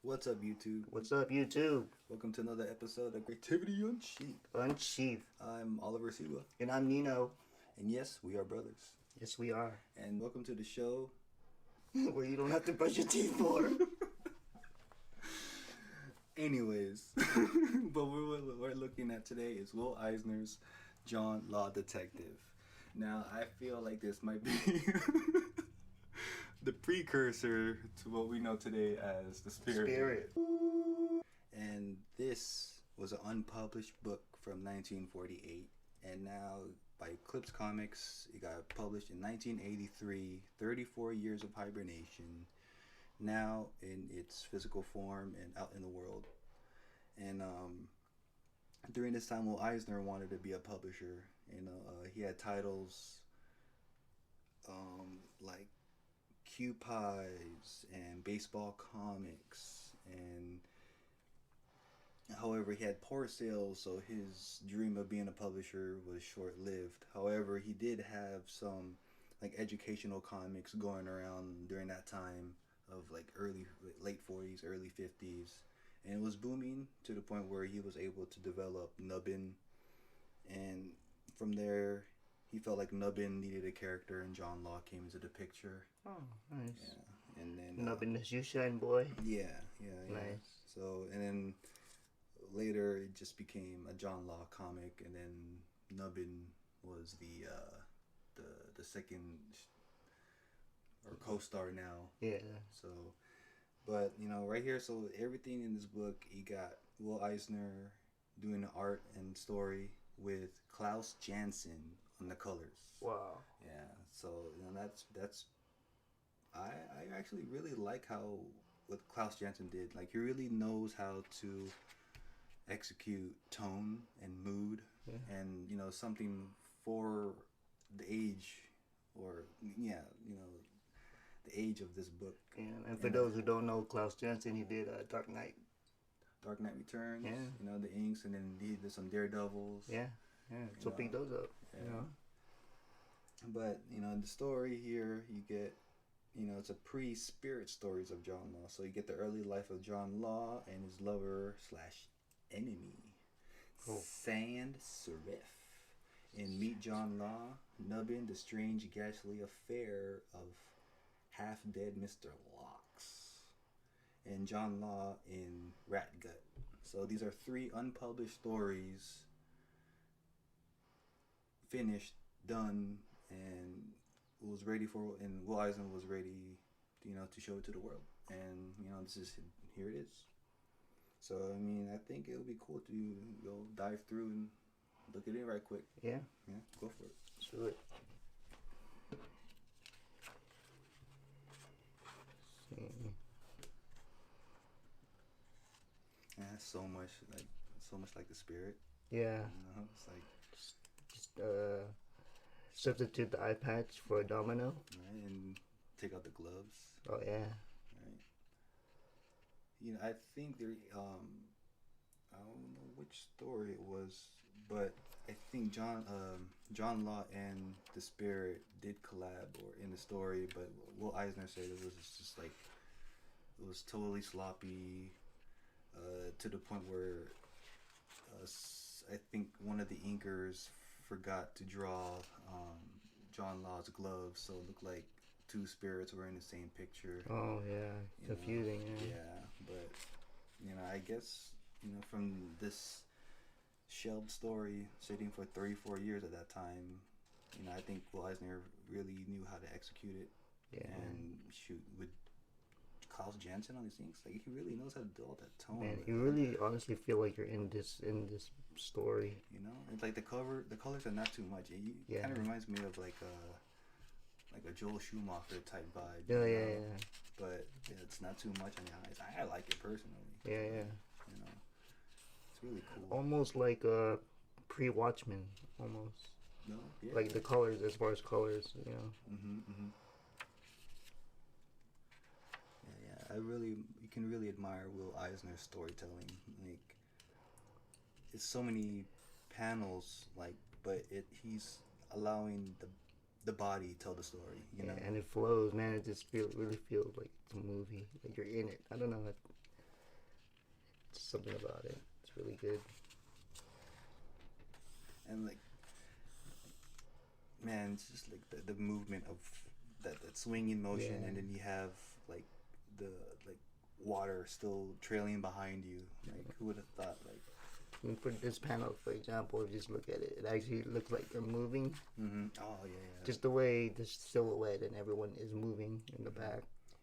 What's up, YouTube? What's up, YouTube? Welcome to another episode of Creativity Unsheathed. Unsheathed. I'm Oliver Siwa. And I'm Nino. And yes, we are brothers. Yes, we are. And welcome to the show where you don't have to brush your teeth more. Anyways, but what we're looking at today is Will Eisner's John Law Detective. Now, I feel like this might be the precursor to what we know today as the Spirit. And this was an unpublished book from 1948, and now by Eclipse Comics, it got published in 1983, 34 years of hibernation, now in its physical form and out in the world. And during this time, Will Eisner wanted to be a publisher. He had titles like Q Pies and Baseball Comics, and however, he had poor sales, so his dream of being a publisher was short-lived. However, he did have some like educational comics going around during that time of like late 40s, early 50s, and it was booming to the point where he was able to develop Nubbin, and from there he felt like Nubbin needed a character, and John Law came into the picture. Oh, nice. Yeah, and then Nubbin is you shine, boy. Yeah. Nice. So, and then later it just became a John Law comic, and then Nubbin was the second or co-star now. Yeah. So, but right here, so everything in this book, you got Will Eisner doing the art and story with Klaus Janson on the colors. Wow. Yeah. So that's I actually really like how what Klaus Janson did. Like, he really knows how to execute tone and mood, and something for the age, or the age of this book. Yeah, and for those who don't know, Klaus Janson, he did Dark Knight Returns. Yeah. The inks, and then he did some Daredevils. Yeah. So pick those up. Yeah. But the story here, you get it's a pre-Spirit stories of John Law. So you get the early life of John Law and his lover / enemy, Sand Serif. In Meet John Law, Nubbin, the strange, ghastly affair of half-dead Mr. Locks, and John Law in Rat Gut. So these are 3 unpublished stories, finished, done, and was ready for, and Will Eisner was ready, to show it to the world. And here it is. So I think it would be cool to go dive through and look at it right quick. Yeah, Go for it. let's do it. See. Yeah, so much like the Spirit. Yeah. It's like Just substitute the eye patch for a domino. Right, and take out the gloves. Oh yeah. Right. I think there. I don't know which story it was, but I think John Law and the Spirit did collab or in the story, but Will Eisner said it was just like it was totally sloppy, to the point where I think one of the inkers forgot to draw John Law's gloves, so it looked like 2 spirits were in the same picture. Oh yeah, confusing. Yeah, but I guess from this shelved story sitting for 34 years at that time, I think Will Eisner really knew how to execute it. Yeah. And shoot with Klaus Janson on his inks, like he really knows how to do all that tone. Man, you really honestly feel like you're in this story. It's like the colors are not too much. It kind of reminds me of like a Joel Schumacher type vibe. Yeah. But it's not too much on the eyes. I like it personally. Yeah. It's really cool. Almost like a pre-Watchmen, almost. No, yeah. Like the colors, as far as colors, Yeah. You can really admire Will Eisner's storytelling. Like, it's so many panels, but he's allowing the body tell the story, you know. And it flows, man. It just really feels like it's a movie, like you're in it. I don't know. something about it. It's really good. And like, man, it's just like the movement of that swinging motion, Yeah. and then you have like the like water still trailing behind you. Like, who would have thought? Like, And for this panel, for example, if you just look at it, it actually looks like they're moving. Oh yeah. Just the way the silhouette and everyone is moving in the back.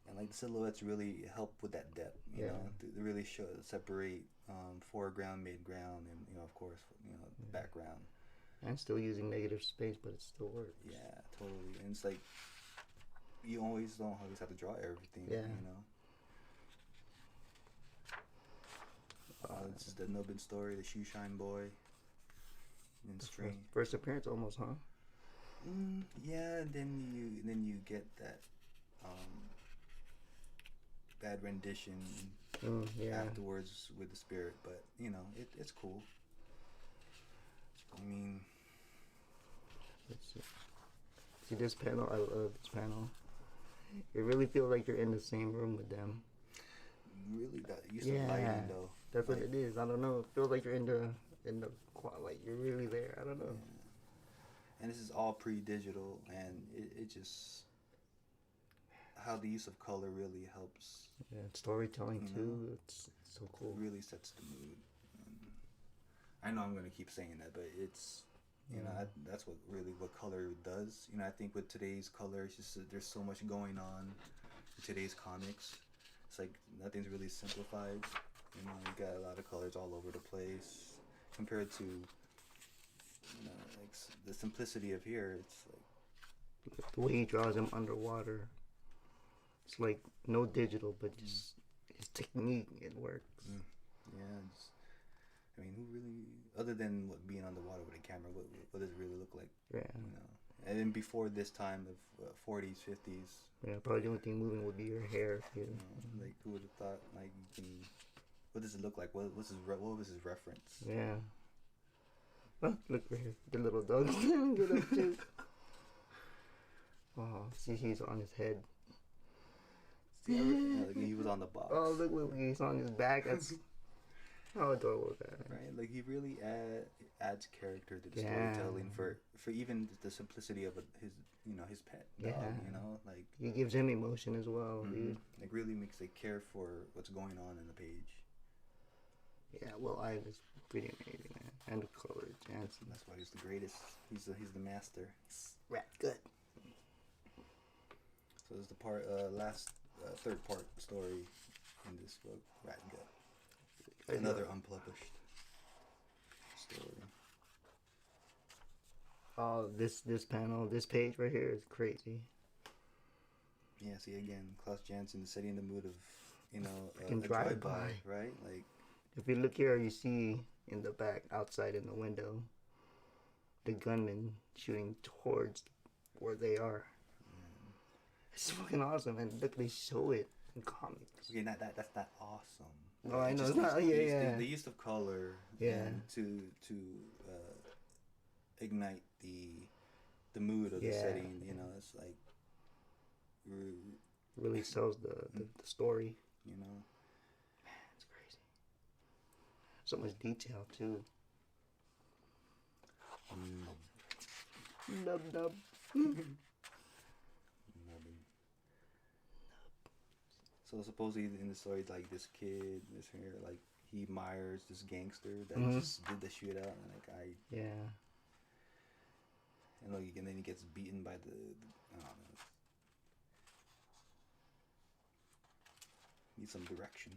And like the silhouettes really help with that depth, you know, they really separate foreground, midground, and of course, background. And still using negative space, but it still works. Yeah, totally. And it's like you always don't always have to draw everything, Yeah. This is the Nubbin story, the Shoe Shine Boy. In string. First appearance, almost, huh? Yeah. Then you get that bad rendition afterwards with the spirit, but it's cool. I mean, let's see this panel. I love this panel. You really feel like you're in the same room with them. Really got used to lighting though. That's what it is. I don't know. It feels like you're in the like you're really there. I don't know. Yeah. And this is all pre-digital, and it just how the use of color really helps. Yeah, storytelling too. It's so cool. It really sets the mood. I know I'm gonna keep saying that, but it's that's what color does. I think with today's color, it's just there's so much going on in today's comics. It's like nothing's really simplified. You got a lot of colors all over the place compared to like the simplicity of here. It's like the way he draws them underwater. It's like no digital, but just his technique, it works. Yeah. I mean, who really, other than being underwater with a camera, what does it really look like? Yeah. And then before this time of 40s, 50s. Yeah, probably the only thing moving would be your hair. Like, who would have thought? Like, you can. What does it look like? What was his reference? Yeah. Oh, look right here. The little dog's get up too. Oh, see, he's on his head. See, like he was on the box. Oh, look, he's on his back. That's how adorable is that? Right, like he really adds character to the storytelling for even the simplicity of his pet dog. Like he gives him emotion as well, dude. Like really makes it care for what's going on in the page. Yeah, well, I was pretty amazing, man. And the color, Jansen. That's why he's the greatest. He's the master. Rat good. So this is the third part story in this book, Rat Gut. Another unpublished story. Oh, this panel, this page right here is crazy. Yeah, see again, Klaus Janson setting the mood of a drive-by, right? Like if you look here, you see in the back, outside in the window, the gunman shooting towards where they are. It's fucking awesome, and look, they show it in comics. Okay, that's not awesome. No, I know it's not. The use of color, and to ignite the mood of the setting. It's like really sells the story. Man, it's crazy. So much detail too. Nub. So supposedly in the story, like this kid, this here, like he admires this gangster that just did the shootout, and and then he gets beaten by the I don't know. Need some direction.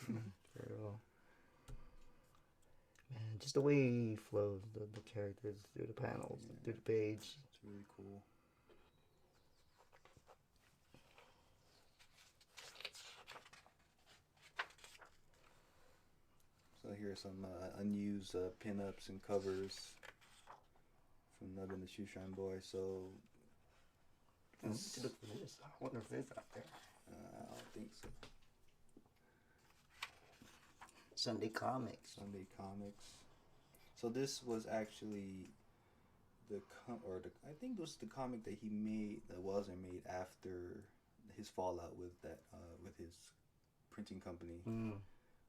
Very well. Man, just the way he flows the characters through the panels, through the page. It's really cool. So here are some unused pinups and covers from Nubbin the Shoe Shine Boy. So look for this. I wonder if it's out there. I don't think so. Sunday Comics. So this was actually I think this was the comic that he made that wasn't made after his fallout with that with his printing company.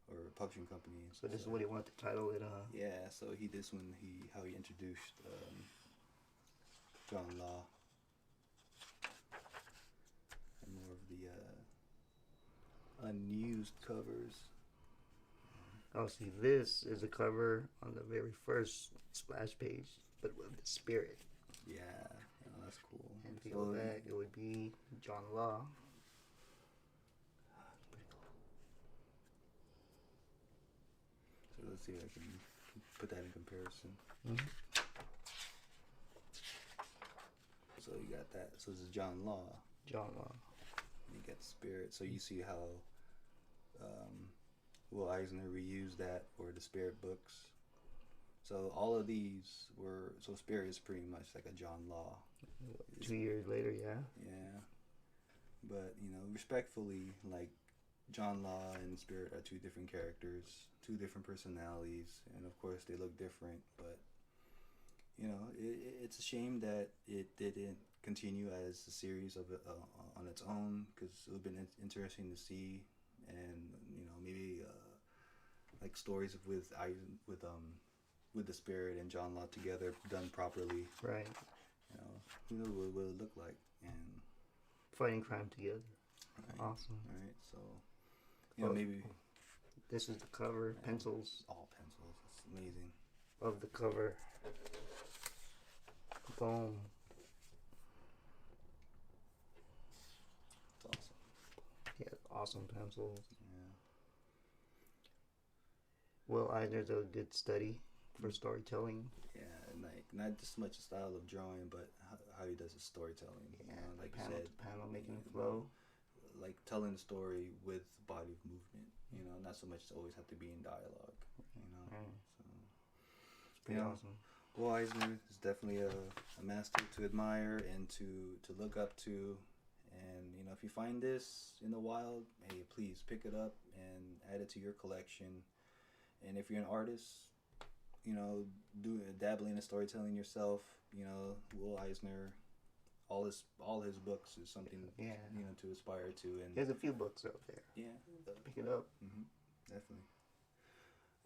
or publishing company. So this is what he wanted to title it. Yeah, so he this when how he introduced John Law and more of the unused covers. Oh, see, this is a cover on the very first splash page, but with the spirit. Yeah, that's cool. And if you go back, it would be John Law. So let's see if I can put that in comparison. Mm-hmm. So you got that. So this is John Law. John Law. You get the spirit. So you see how Will Eisner reused that for the spirit books. So all of these were, so spirit is pretty much like a John Law. 2 years later, yeah. Yeah. But, respectfully, like John Law and Spirit are two different characters, two different personalities, and of course they look different, but it's a shame that it didn't continue as a series of on its own, because it would have been interesting to see, and maybe like stories with the Spirit and John Law together done properly. Right. Who knows what it would look like, and fighting crime together. Right. Awesome. Right. So maybe this is the cover. Pencils. All pencils. It's amazing. Of the cover. Boom. It's awesome. Yeah, awesome pencils. Yeah. Will Eisner's a good study for storytelling. Yeah, and like not just much a style of drawing, but how he does his storytelling. Yeah, like panel you said, to panel, making it flow. Like telling the story with body of movement. Not so much always have to be in dialogue. Right. So It's pretty awesome. Will Eisner is definitely a master to admire and to look up to. And if you find this in the wild, hey, please pick it up and add it to your collection. And if you're an artist, dabbling in storytelling yourself, Will Eisner, all his books is something to aspire to. And there's a few books out there. Yeah, pick it up. Definitely.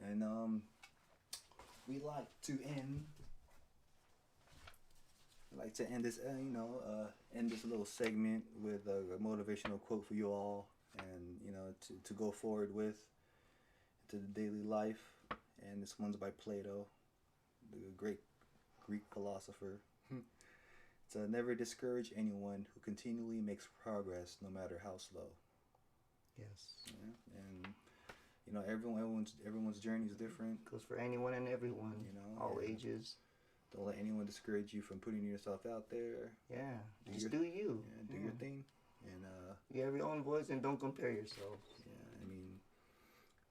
And we like to end this end this little segment with a motivational quote for you all, and to go forward with to the daily life. And this one's by Plato, the great Greek philosopher. It's never discourage anyone who continually makes progress, no matter how slow. Yes. Yeah. And everyone's journey is different. Goes for anyone and everyone. All ages. Don't let anyone discourage you from putting yourself out there. Yeah. Just do you. Yeah, do your thing. And you have your own voice, and don't compare yourself. Yeah,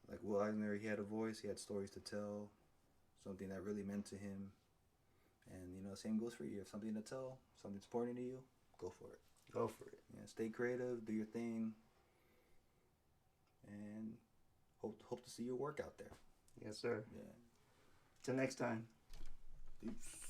like Will Eisner, he had a voice, he had stories to tell, something that really meant to him. And same goes for you. If something to tell, something's important to you, go for it. Go for it. Yeah, stay creative, do your thing, and hope to see your work out there. Yes, sir. Yeah. Till next time. Peace.